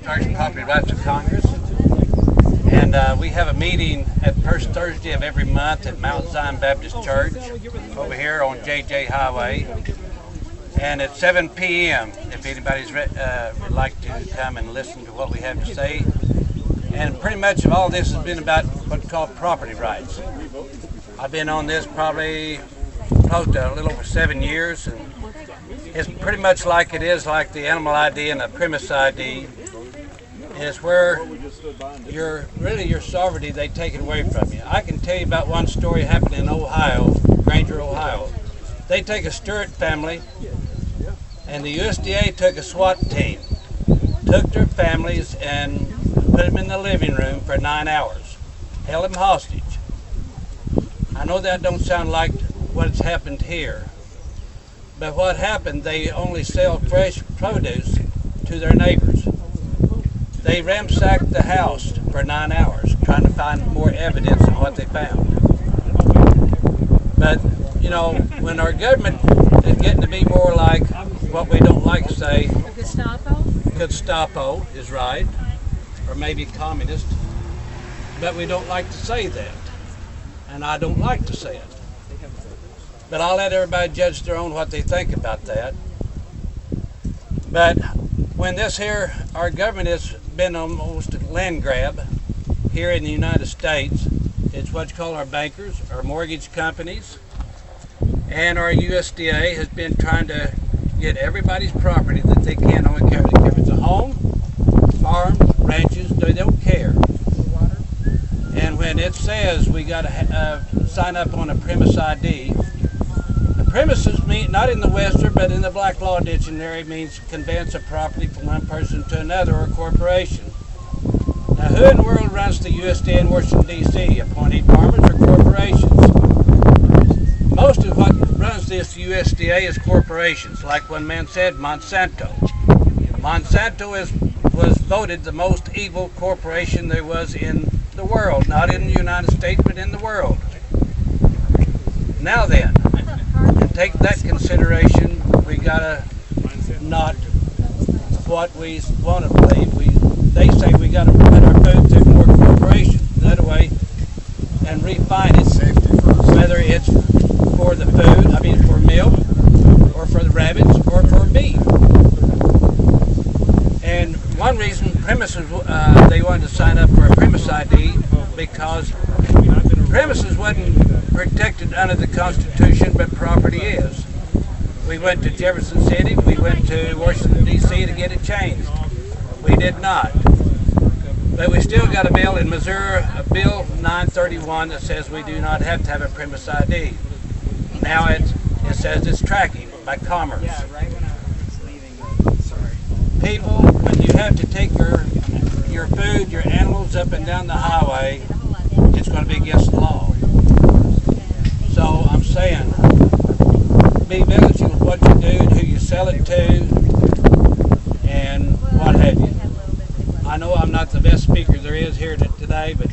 Construction Property Rights of Congress. And we have a meeting at the first Thursday of every month at Mount Zion Baptist Church over here on JJ Highway. And at 7 p.m. if anybody's would like to come and listen to what we have to say. And pretty much of all this has been about what's called property rights. I've been on this probably close to a little over 7 years, and it's pretty much like it is like the animal ID and the premise ID. Is where your sovereignty, they take it away from you. I can tell you about one story happened in Ohio, Granger, Ohio. They take a Stewart family, and the USDA took a SWAT team, took their families and put them in the living room for 9 hours, held them hostage. I know that don't sound like what's happened here, but what happened, they only sell fresh produce to their neighbors. They ransacked the house for 9 hours trying to find more evidence of what they found. But, you know, when our government is getting to be more like what we don't like to say, Gestapo is right, or maybe communist, but we don't like to say that, and I don't like to say it. But I'll let everybody judge their own what they think about that. But when this here, our government has been almost a land grab here in the United States. It's what's called our bankers, our mortgage companies, and our USDA has been trying to get everybody's property that they can. Only care if it's a home, farm, ranches, they don't care. And when it says we got to sign up on a premise ID, premises mean not in the Western, but in the Black Law Dictionary means conveyance of property from one person to another or a corporation. Now, who in the world runs the USDA in Washington, D.C.? Appointed farmers or corporations? Most of what runs this USDA is corporations. Like one man said, Monsanto. Monsanto was voted the most evil corporation there was in the world. Not in the United States, but in the world. Now then, take that consideration, we gotta not what we want to believe. They say we gotta put our food through more corporations that way and refine it, whether it's for the food, I mean for milk, or for the rabbits, or for beef. And one reason premises, they wanted to sign up for a premise ID because premises wasn't protected under the Constitution, but property is. We went to Jefferson City, we went to Washington, D.C. to get it changed. We did not. But we still got a bill in Missouri, a Bill 931 that says we do not have to have a premise ID. Now it says it's tracking by commerce. People, when you have to take your food, your animals up and down the highway, it's going to be against the law. So I'm saying, be vigilant with what you do, who you sell it to, and what have you. I know I'm not the best speaker there is here today, but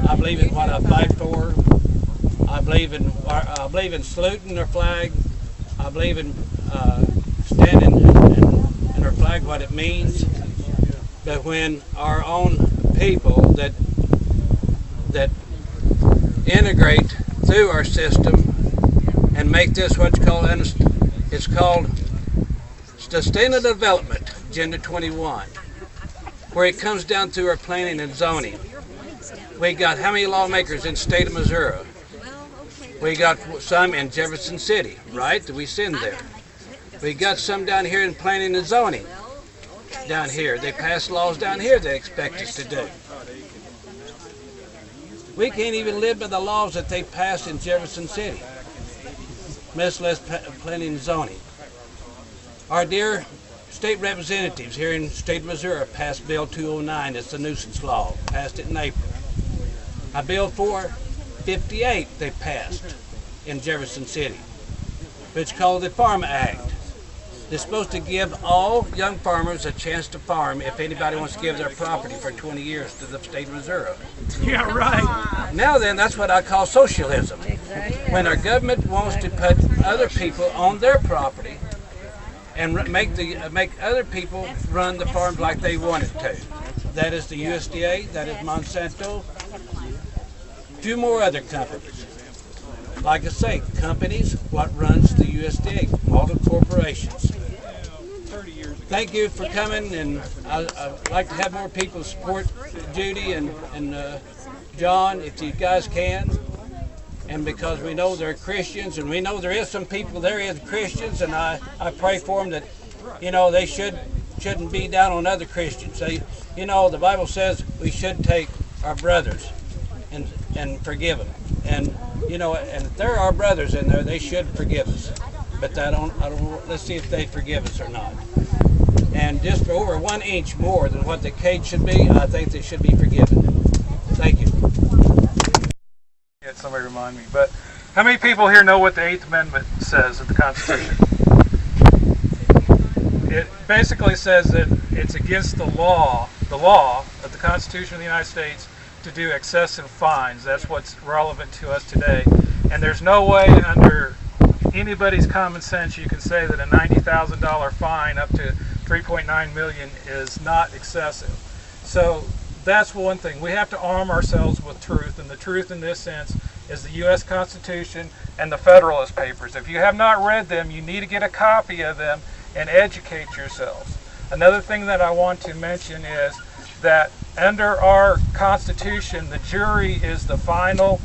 I believe in what I fight for. I believe in saluting their flag. I believe in standing in our flag, what it means. But when our own people that integrate through our system and make this what's called, it's called Sustainable Development, Agenda 21, where it comes down through our planning and zoning. We got how many lawmakers in the state of Missouri? We got some in Jefferson City, right, that we send there. We got some down here in planning and zoning. Down here, they pass laws down here they expect us to do. We can't even live by the laws that they passed in Jefferson City, much less planning and zoning. Our dear state representatives here in the state of Missouri passed Bill 209. It's the nuisance law. Passed it in April. Bill 458 they passed in Jefferson City. It's called the Farm Act. It's supposed to give all young farmers a chance to farm if anybody wants to give their property for 20 years to the state of Missouri. Yeah, right. Now then, that's what I call socialism. When our government wants to put other people on their property and make other people run the farms like they wanted to. That is the USDA, that is Monsanto, a few more other companies. Like I say, companies, what runs the USDA, all the corporations. Thank you for coming, and I'd like to have more people support Judy and John, if you guys can. And because we know they're Christians, and we know there is some people there is Christians, and I pray for them that, they shouldn't be down on other Christians. The Bible says we should take our brothers and forgive them. And and if they're our brothers in there, they should forgive us. But let's see if they forgive us or not. And just for over 1 inch more than what the cage should be, I think they should be forgiven. Thank you. Get somebody remind me. But how many people here know what the 8th Amendment says of the Constitution? It basically says that it's against the law of the Constitution of the United States to do excessive fines. That's what's relevant to us today. And there's no way under anybody's common sense you can say that a $90,000 fine up to $3.9 million is not excessive. So that's one thing. We have to arm ourselves with truth, and the truth in this sense is the U.S. Constitution and the Federalist Papers. If you have not read them, you need to get a copy of them and educate yourselves. Another thing that I want to mention is that under our Constitution, the jury is the final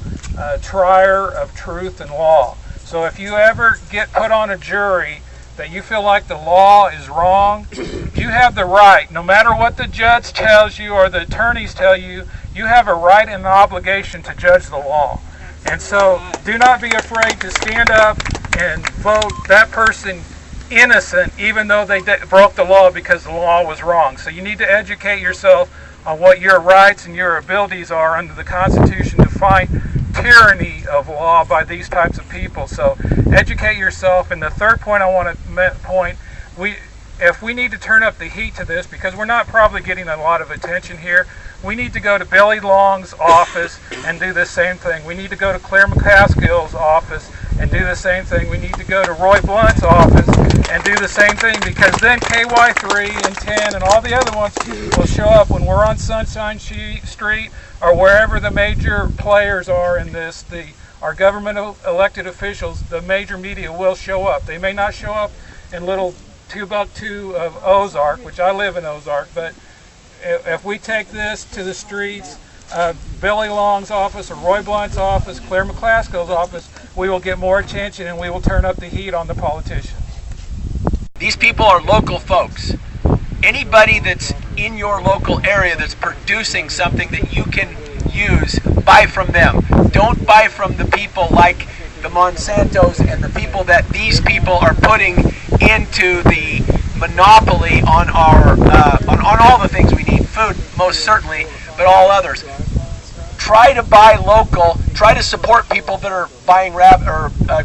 trier of truth and law. So if you ever get put on a jury that you feel like the law is wrong, you have the right, no matter what the judge tells you or the attorneys tell you, you have a right and an obligation to judge the law. And so do not be afraid to stand up and vote that person innocent, even though they broke the law because the law was wrong. So you need to educate yourself on what your rights and your abilities are under the Constitution to fight tyranny of law by these types of people. So educate yourself. And the third point I want to point, if we need to turn up the heat to this, because we're not probably getting a lot of attention here, we need to go to Billy Long's office and do the same thing. We need to go to Claire McCaskill's office and do the same thing. We need to go to Roy Blunt's office and do the same thing, because then KY3 and 10 and all the other ones will show up when we're on Sunshine Street or wherever the major players are in this. Our government elected officials, the major media will show up. They may not show up in little 2x2 of Ozark, which I live in Ozark, but if we take this to the streets, Billy Long's office or Roy Blunt's office, Claire McCaskill's office, we will get more attention and we will turn up the heat on the politicians. These people are local folks. Anybody that's in your local area that's producing something that you can use, buy from them. Don't buy from the people like the Monsantos and the people that these people are putting into the monopoly on our on all the things we need. Food, most certainly, but all others. Try to buy local. Try to support people that are buying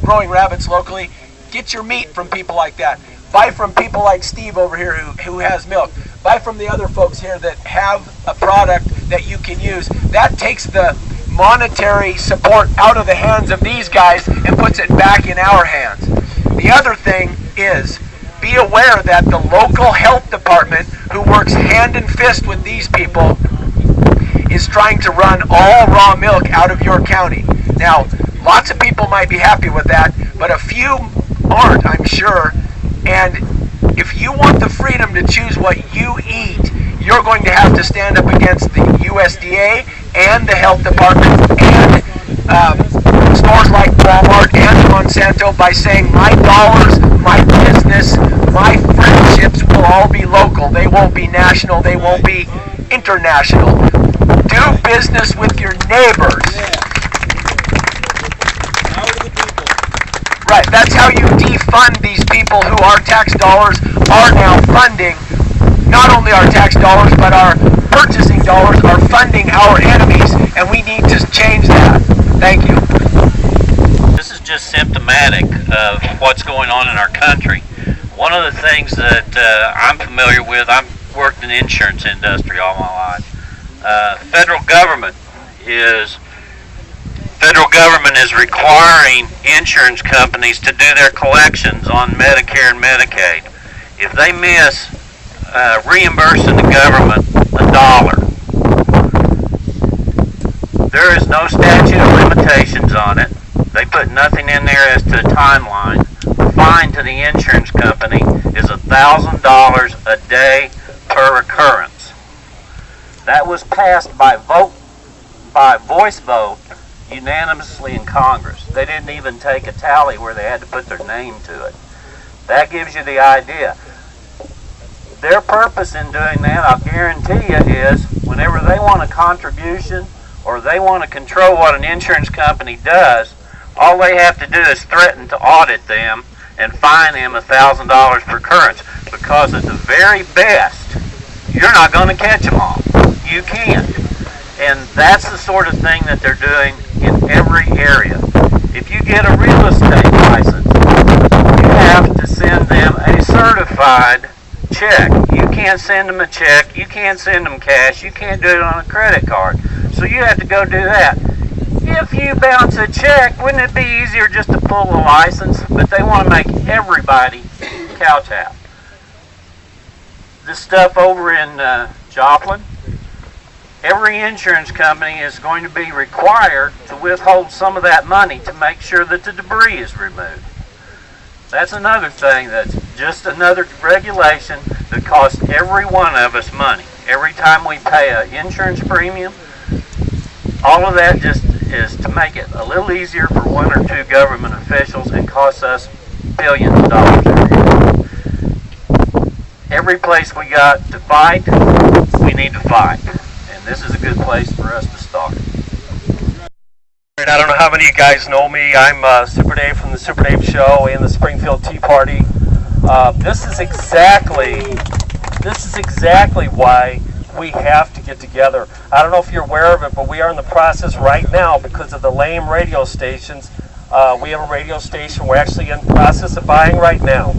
growing rabbits locally. Get your meat from people like that. Buy from people like Steve over here who has milk. Buy from the other folks here that have a product that you can use. That takes the monetary support out of the hands of these guys and puts it back in our hands. The other thing is, be aware that the local health department, who works hand and fist with these people, is trying to run all raw milk out of your county. Now, lots of people might be happy with that, but a few aren't, I'm sure. And if you want the freedom to choose what you eat, you're going to have to stand up against the USDA and the health department and stores like Walmart and Monsanto by saying my dollars, my business, my friendships will all be local. They won't be national. They won't be international. Do business with your neighbors. Right, that's how you defund these people who our tax dollars are now funding. Not only our tax dollars, but our purchasing dollars are funding our enemies, and we need to change that. Thank you. This is just symptomatic of what's going on in our country. One of the things that I'm familiar with, I've worked in the insurance industry all my life. Federal government is requiring insurance companies to do their collections on Medicare and Medicaid. if they miss reimbursing the government $1, there is no statute of limitations on it. They put nothing in there as to a timeline. The fine to the insurance company is $1,000 a day per occurrence. That was passed by voice vote unanimously in Congress. They didn't even take a tally where they had to put their name to it. That gives you the idea. Their purpose in doing that, I'll guarantee you, is whenever they want a contribution or they want to control what an insurance company does, all they have to do is threaten to audit them and fine them $1,000 per occurrence, because at the very best, you're not going to catch them all. You can't. And that's the sort of thing that they're doing in every area. If you get a real estate license, you have to send them a certified check. You can't send them a check, you can't send them cash, you can't do it on a credit card. So you have to go do that. If you bounce a check, wouldn't it be easier just to pull a license? But they want to make everybody cow-tap. This stuff over in Joplin, every insurance company is going to be required to withhold some of that money to make sure that the debris is removed. That's another thing, that's just another regulation that costs every one of us money. Every time we pay an insurance premium, all of that just is to make it a little easier for one or two government officials and costs us billions of dollars every year. Every place we got to fight, we need to fight. And this is a good place for us to start. I don't know how many of you guys know me. I'm Super Dave from the Super Dave Show and the Springfield Tea Party. This is exactly why we have to get together. I don't know if you're aware of it, but we are in the process right now, because of the lame radio stations. We have a radio station we're actually in the process of buying right now,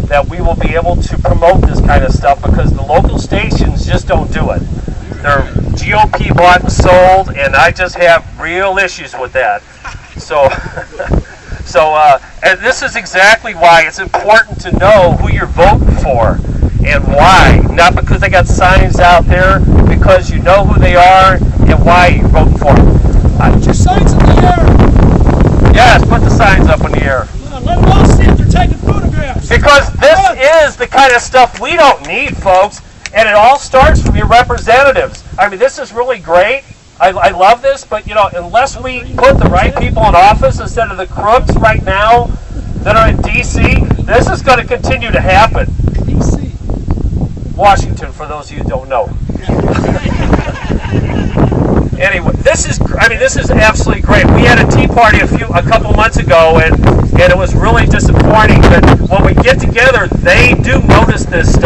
that we will be able to promote this kind of stuff, because the local stations just don't do it. They're GOP bought and sold, and I just have real issues with that. And this is exactly why it's important to know who you're voting for and why. Not because they got signs out there, because you know who they are and why you're voting for them. Put your signs in the air. Yes, put the signs up in the air. Let them all see if they're taking photographs. Because this is the kind of stuff we don't need, folks. And it all starts from your representatives. I mean, this is really great. I love this, but, unless we put the right people in office instead of the crooks right now that are in D.C., this is going to continue to happen. D.C. Washington, for those of you who don't know. Anyway, this is absolutely great. We had a tea party a couple months ago, and it was really disappointing. But when we get together, they do notice this stuff.